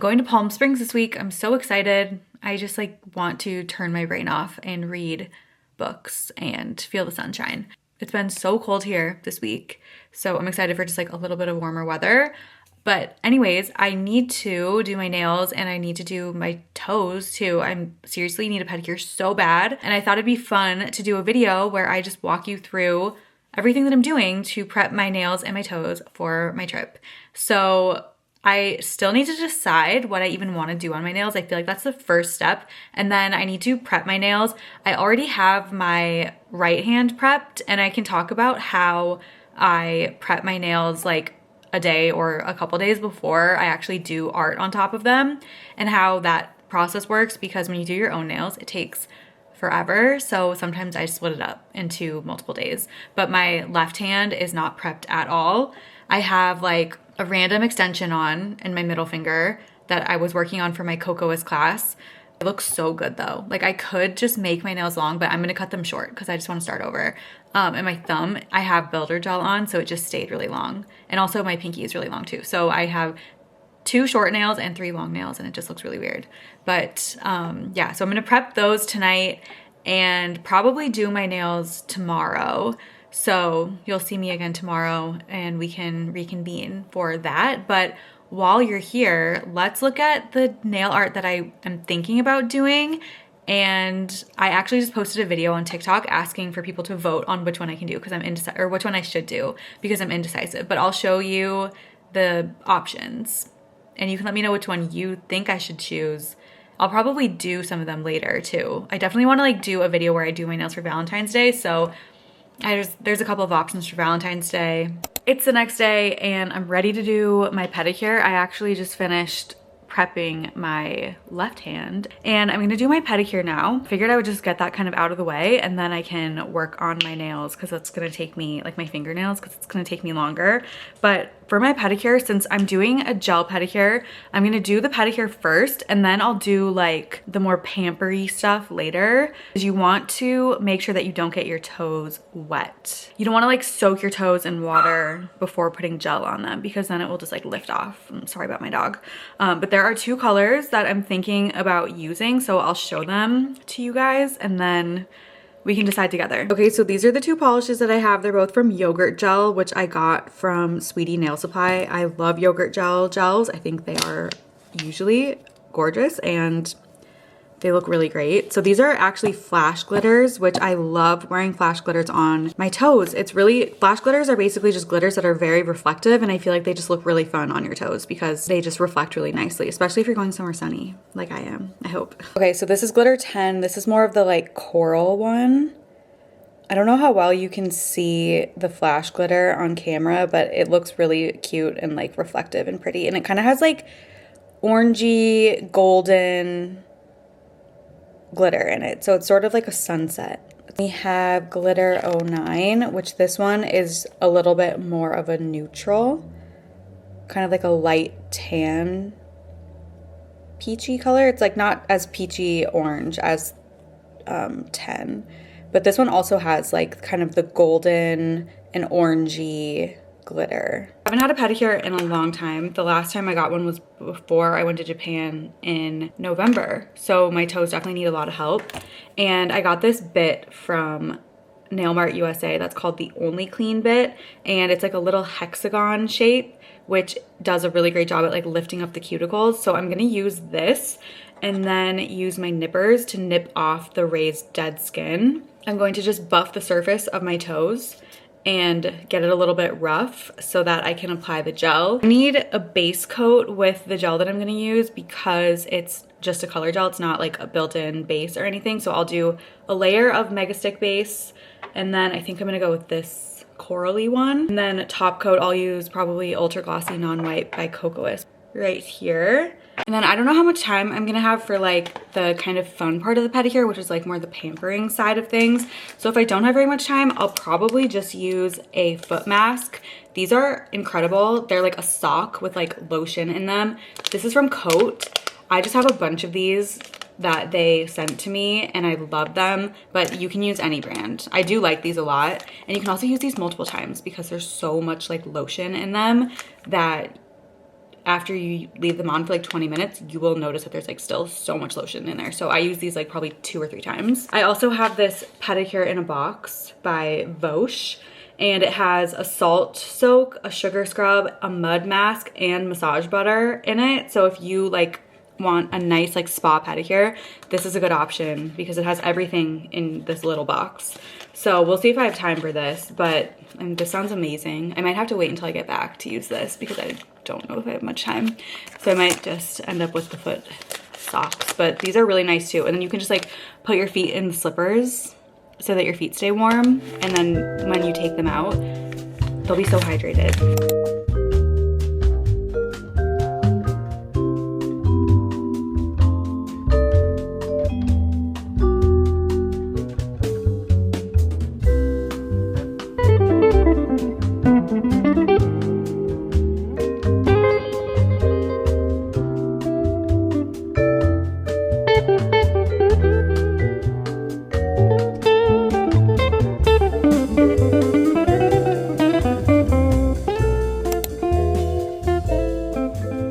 going to Palm Springs this week. I'm so excited. I just like want to turn my brain off and read books and feel the sunshine. It's been so cold here this week, so I'm excited for just like a little bit of warmer weather. But anyways, I need to do my nails and I need to do my toes too. I seriously need a pedicure so bad. And I thought it'd be fun to do a video where I just walk you through everything that I'm doing to prep my nails and my toes for my trip. So I still need to decide what I even want to do on my nails. I feel like that's the first step. And then I need to prep my nails. I already have my right hand prepped and I can talk about how I prep my nails like a day or a couple days before I actually do art on top of them and how that process works, because when you do your own nails, it takes forever. So sometimes I split it up into multiple days, but my left hand is not prepped at all. I have like a random extension on in my middle finger that I was working on for my Cocoa's class. It looks so good though. Like I could just make my nails long, but I'm gonna cut them short because I just want to start over. And my thumb, I have builder gel on, so it just stayed really long. And also my pinky is really long too. So I have 2 short nails and 3 long nails and it just looks really weird. But yeah, so I'm gonna prep those tonight and probably do my nails tomorrow. So you'll see me again tomorrow and we can reconvene for that. But while you're here, let's look at the nail art that I am thinking about doing. And I actually just posted a video on TikTok asking for people to vote on which one I can do because I'm indecisive, or which one I should do because I'm indecisive. But I'll show you the options and you can let me know which one you think I should choose. I'll probably do some of them later too. I definitely want to like do a video where I do my nails for Valentine's Day. So there's a couple of options for Valentine's Day. It's the next day and I'm ready to do my pedicure. I actually just finished prepping my left hand and I'm gonna do my pedicure now. Figured I would just get that kind of out of the way and then I can work on my nails because that's gonna take me, like my fingernails, because it's gonna take me longer. But for my pedicure, since I'm doing a gel pedicure, I'm gonna do the pedicure first and then I'll do like the more pampery stuff later, because you want to make sure that you don't get your toes wet. You don't wanna like soak your toes in water before putting gel on them because then it will just like lift off. I'm sorry about my dog. But there are 2 colors that I'm thinking about using, so I'll show them to you guys and then we can decide together. Okay, so these are the 2 polishes that I have. They're both from Yogurt Gel, which I got from Sweetie Nail Supply. I love Yogurt Gel gels. I think they are usually gorgeous and they look really great. So these are actually flash glitters, which I love wearing flash glitters on my toes. It's really, flash glitters are basically just glitters that are very reflective and I feel like they just look really fun on your toes because they just reflect really nicely, especially if you're going somewhere sunny like I am, I hope. Okay, so this is glitter 10. This is more of the like coral one. I don't know how well you can see the flash glitter on camera, but it looks really cute and like reflective and pretty. And it kind of has like orangey, golden glitter in it, so it's sort of like a sunset. We have glitter 09, which this one is a little bit more of a neutral, kind of like a light tan peachy color. It's like not as peachy orange as 10, but this one also has like kind of the golden and orangey glitter. I haven't had a pedicure in a long time. The last time I got one was before I went to Japan in November. So my toes definitely need a lot of help. And I got this bit from Nail Mart USA that's called the Only Clean bit. And it's like a little hexagon shape, which does a really great job at like lifting up the cuticles. So I'm gonna use this and then use my nippers to nip off the raised dead skin. I'm going to just buff the surface of my toes and get it a little bit rough so that I can apply the gel. I need a base coat with the gel that I'm gonna use because it's just a color gel. It's not like a built-in base or anything. So I'll do a layer of Mega Stick base and then I think I'm gonna go with this corally one. And then top coat, I'll use probably Ultra Glossy Non-White by Cocoa's right here. And then I don't know how much time I'm gonna have for like the kind of fun part of the pedicure, which is like more the pampering side of things. So if I don't have very much time, I'll probably just use a foot mask. These are incredible. They're like a sock with like lotion in them. This is from Coat. I just have a bunch of these that they sent to me and I love them, but you can use any brand. I do like these a lot. And you can also use these multiple times because there's so much like lotion in them that after you leave them on for like 20 minutes, you will notice that there's like still so much lotion in there. So I use these like probably 2 or 3 times. I also have this pedicure in a box by Vosh, and it has a salt soak, a sugar scrub, a mud mask, and massage butter in it. So if you like want a nice like spa pedicure, this is a good option because it has everything in this little box. So we'll see if I have time for this, but this sounds amazing. I might have to wait until I get back to use this because I don't know if I have much time. So I might just end up with the foot socks, but these are really nice too. And then you can just like put your feet in the slippers so that your feet stay warm. And then when you take them out, they'll be so hydrated.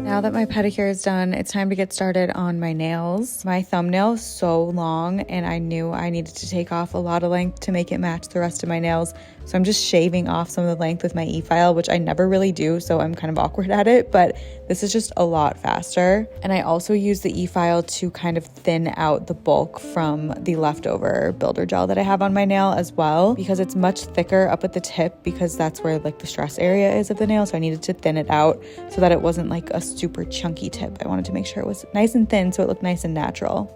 Now that my pedicure is done, it's time to get started on my nails. My thumbnail is so long and I knew I needed to take off a lot of length to make it match the rest of my nails. So I'm just shaving off some of the length with my e-file, which I never really do, so I'm kind of awkward at it, but this is just a lot faster. And I also use the e-file to kind of thin out the bulk from the leftover builder gel that I have on my nail as well, because it's much thicker up at the tip because that's where like the stress area is of the nail. So I needed to thin it out so that it wasn't like a super chunky tip. I wanted to make sure it was nice and thin so it looked nice and natural.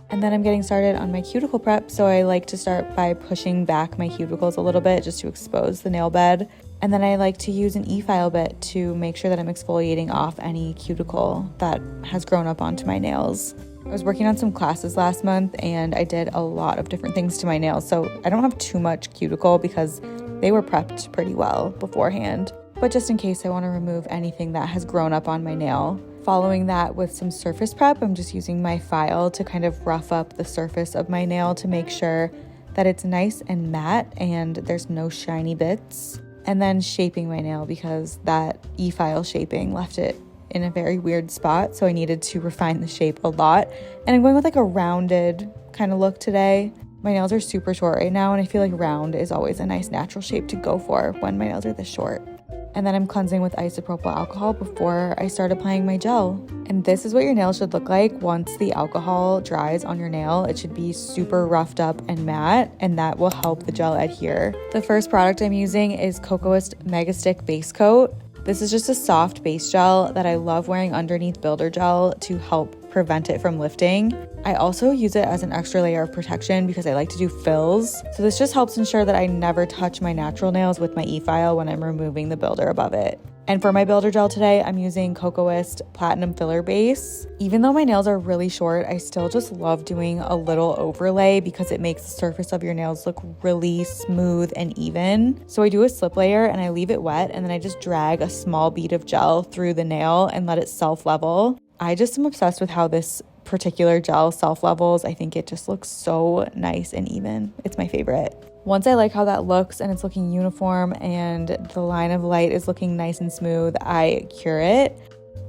And then I'm getting started on my cuticle prep. So I like to start by pushing back my cuticles a little bit just to expose the nail bed. And then I like to use an e-file bit to make sure that I'm exfoliating off any cuticle that has grown up onto my nails. I was working on some classes last month and I did a lot of different things to my nails. So I don't have too much cuticle because they were prepped pretty well beforehand. But just in case, I want to remove anything that has grown up on my nail. Following that with some surface prep, I'm just using my file to kind of rough up the surface of my nail to make sure that it's nice and matte and there's no shiny bits. And then shaping my nail because that e-file shaping left it in a very weird spot. So I needed to refine the shape a lot. And I'm going with like a rounded kind of look today. My nails are super short right now and I feel like round is always a nice natural shape to go for when my nails are this short. And then I'm cleansing with isopropyl alcohol before I start applying my gel. And this is what your nail should look like once the alcohol dries on your nail. It should be super roughed up and matte, and that will help the gel adhere. The first product I'm using is Cocoist Mega Stick Base Coat. This is just a soft base gel that I love wearing underneath builder gel to help prevent it from lifting. I also use it as an extra layer of protection because I like to do fills. So this just helps ensure that I never touch my natural nails with my e-file when I'm removing the builder above it. And for my builder gel today, I'm using Cocoist Platinum Filler Base. Even though my nails are really short, I still just love doing a little overlay because it makes the surface of your nails look really smooth and even. So I do a slip layer and I leave it wet, and then I just drag a small bead of gel through the nail and let it self-level. I just am obsessed with how this particular gel self-levels. I think it just looks so nice and even. It's my favorite. Once I like how that looks and it's looking uniform and the line of light is looking nice and smooth, I cure it.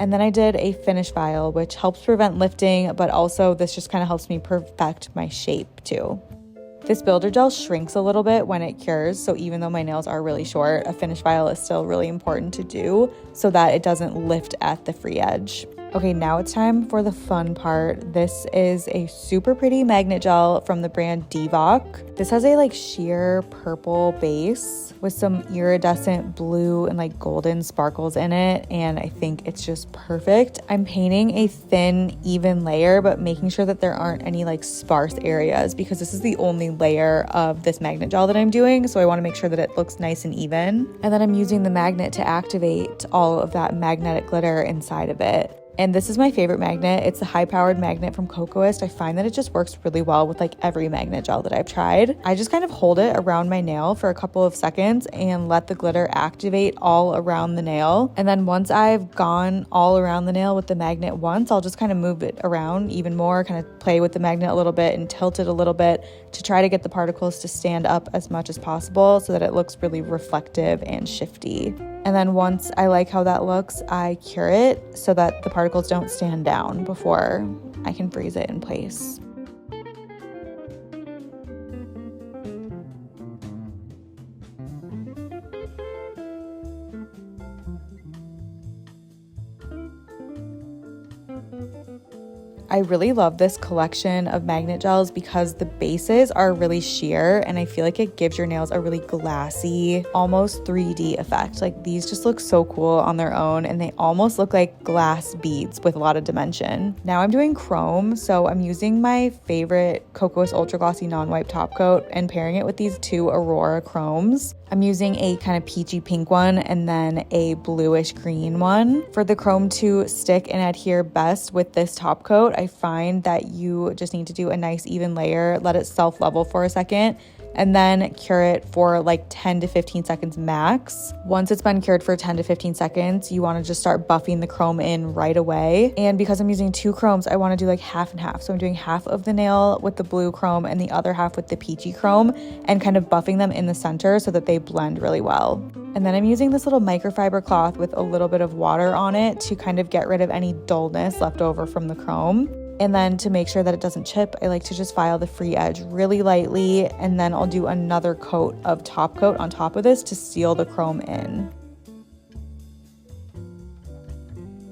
And then I did a finish file, which helps prevent lifting, but also this just kind of helps me perfect my shape too. This builder gel shrinks a little bit when it cures, so even though my nails are really short, a finish file is still really important to do so that it doesn't lift at the free edge. Okay, now it's time for the fun part. This is a super pretty magnet gel from the brand Divock. This has a like sheer purple base with some iridescent blue and like golden sparkles in it, and I think it's just perfect. I'm painting a thin, even layer, but making sure that there aren't any like sparse areas because this is the only layer of this magnet gel that I'm doing, so I want to make sure that it looks nice and even. And then I'm using the magnet to activate all of that magnetic glitter inside of it. And this is my favorite magnet. It's the high-powered magnet from Cocoist. I find that it just works really well with like every magnet gel that I've tried. I just kind of hold it around my nail for a couple of seconds and let the glitter activate all around the nail. And then once I've gone all around the nail with the magnet once, I'll just kind of move it around even more, kind of play with the magnet a little bit and tilt it a little bit to try to get the particles to stand up as much as possible so that it looks really reflective and shifty. And then once I like how that looks, I cure it so that the particles don't stand down before I can freeze it in place. I really love this collection of magnet gels because the bases are really sheer and I feel like it gives your nails a really glassy, almost 3D effect. Like these just look so cool on their own and they almost look like glass beads with a lot of dimension. Now I'm doing chrome, so I'm using my favorite Cocoa's Ultra Glossy Non-Wipe Top Coat and pairing it with these two Aurora chromes. I'm using a kind of peachy pink one and then a bluish green one. For the chrome to stick and adhere best with this top coat, I find that you just need to do a nice even layer, let it self-level for a second, and then cure it for like 10 to 15 seconds max. Once it's been cured for 10 to 15 seconds, you want to just start buffing the chrome in right away. And because I'm using two chromes, I want to do like half and half. So I'm doing half of the nail with the blue chrome and the other half with the peachy chrome and kind of buffing them in the center so that they blend really well. And then I'm using this little microfiber cloth with a little bit of water on it to kind of get rid of any dullness left over from the chrome. And then to make sure that it doesn't chip, I like to just file the free edge really lightly, and then I'll do another coat of top coat on top of this to seal the chrome in.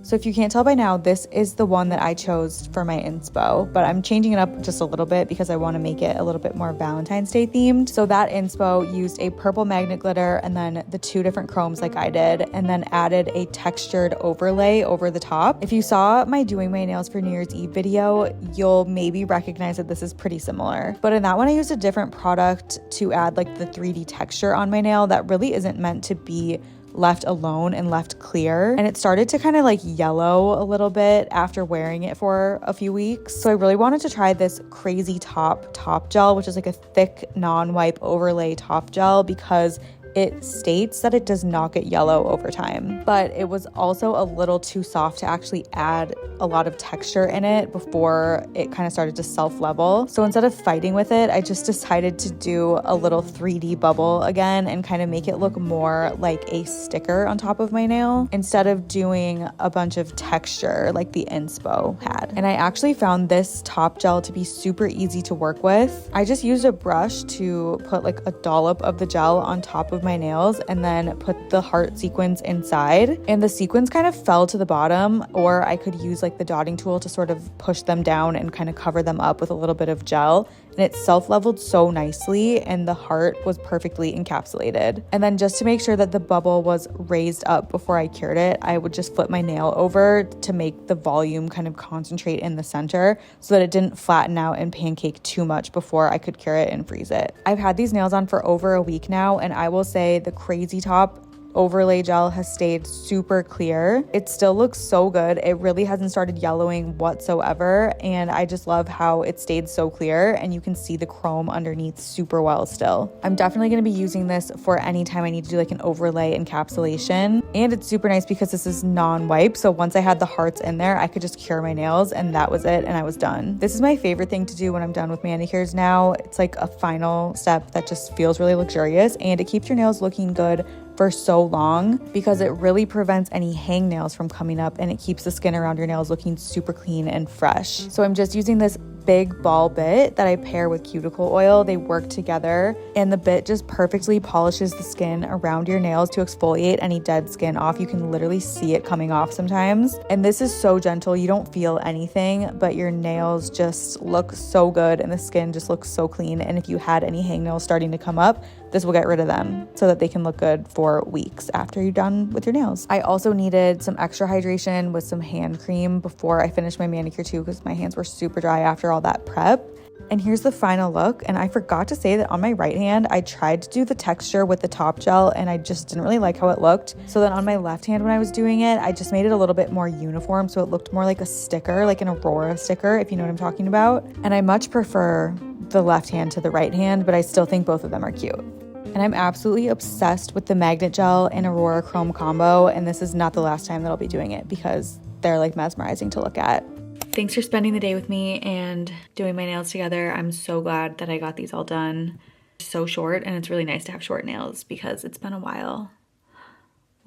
So if you can't tell by now, this is the one that I chose for my inspo, but I'm changing it up just a little bit because I want to make it a little bit more Valentine's Day themed. So that inspo used a purple magnet glitter and then the two different chromes like I did, and then added a textured overlay over the top. If you saw my doing my nails for New Year's Eve video, you'll maybe recognize that this is pretty similar. But in that one, I used a different product to add like the 3D texture on my nail that really isn't meant to be left alone and left clear, and it started to kind of like yellow a little bit after wearing it for a few weeks. So I really wanted to try this crazy top gel, which is like a thick non-wipe overlay top gel, because it states that it does not get yellow over time, but it was also a little too soft to actually add a lot of texture in it before it kind of started to self-level. So instead of fighting with it, I just decided to do a little 3D bubble again and kind of make it look more like a sticker on top of my nail instead of doing a bunch of texture like the inspo had. And I actually found this top gel to be super easy to work with. I just used a brush to put like a dollop of the gel on top of my nails and then put the heart sequins inside, and the sequins kind of fell to the bottom, or I could use like the dotting tool to sort of push them down and kind of cover them up with a little bit of gel, and it self-leveled so nicely and the heart was perfectly encapsulated. And then just to make sure that the bubble was raised up before I cured it, I would just flip my nail over to make the volume kind of concentrate in the center so that it didn't flatten out and pancake too much before I could cure it and freeze it. I've had these nails on for over a week now, and I will say the Crazy Top overlay gel has stayed super clear. It still looks so good. It really hasn't started yellowing whatsoever, and I just love how it stayed so clear and you can see the chrome underneath super well still. I'm definitely going to be using this for any time I need to do like an overlay encapsulation, and it's super nice because this is non-wipe, so once I had the hearts in there, I could just cure my nails and that was it, and I was done. This is my favorite thing to do when I'm done with manicures now. It's like a final step that just feels really luxurious, and it keeps your nails looking good for so long because it really prevents any hangnails from coming up, and it keeps the skin around your nails looking super clean and fresh. So I'm just using this big ball bit that I pair with cuticle oil. They work together, and the bit just perfectly polishes the skin around your nails to exfoliate any dead skin off. You can literally see it coming off sometimes. And this is so gentle. You don't feel anything, but your nails just look so good and the skin just looks so clean. And if you had any hangnails starting to come up, this will get rid of them so that they can look good for weeks after you're done with your nails. I also needed some extra hydration with some hand cream before I finished my manicure too, because my hands were super dry after all that prep. And here's the final look. And I forgot to say that on my right hand, I tried to do the texture with the top gel and I just didn't really like how it looked. So then on my left hand, when I was doing it, I just made it a little bit more uniform. So it looked more like a sticker, like an Aurora sticker, if you know what I'm talking about. And I much prefer the left hand to the right hand, but I still think both of them are cute. And I'm absolutely obsessed with the magnet gel and Aurora chrome combo. And this is not the last time that I'll be doing it because they're like mesmerizing to look at. Thanks for spending the day with me and doing my nails together. I'm so glad that I got these all done so short, and it's really nice to have short nails because it's been a while.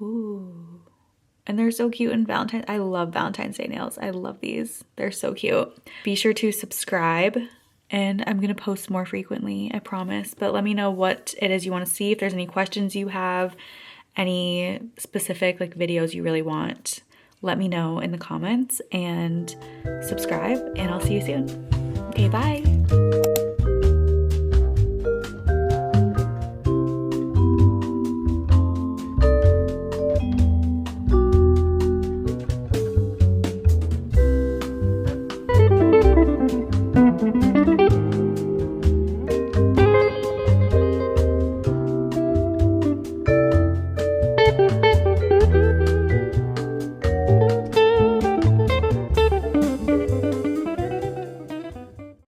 Ooh. And they're so cute in Valentine's. I love Valentine's Day nails. I love these. They're so cute. Be sure to subscribe, and I'm gonna post more frequently, I promise. But let me know what it is you want to see. If there's any questions you have, any specific like videos you really want, let me know in the comments, and subscribe, and I'll see you soon. Okay, bye.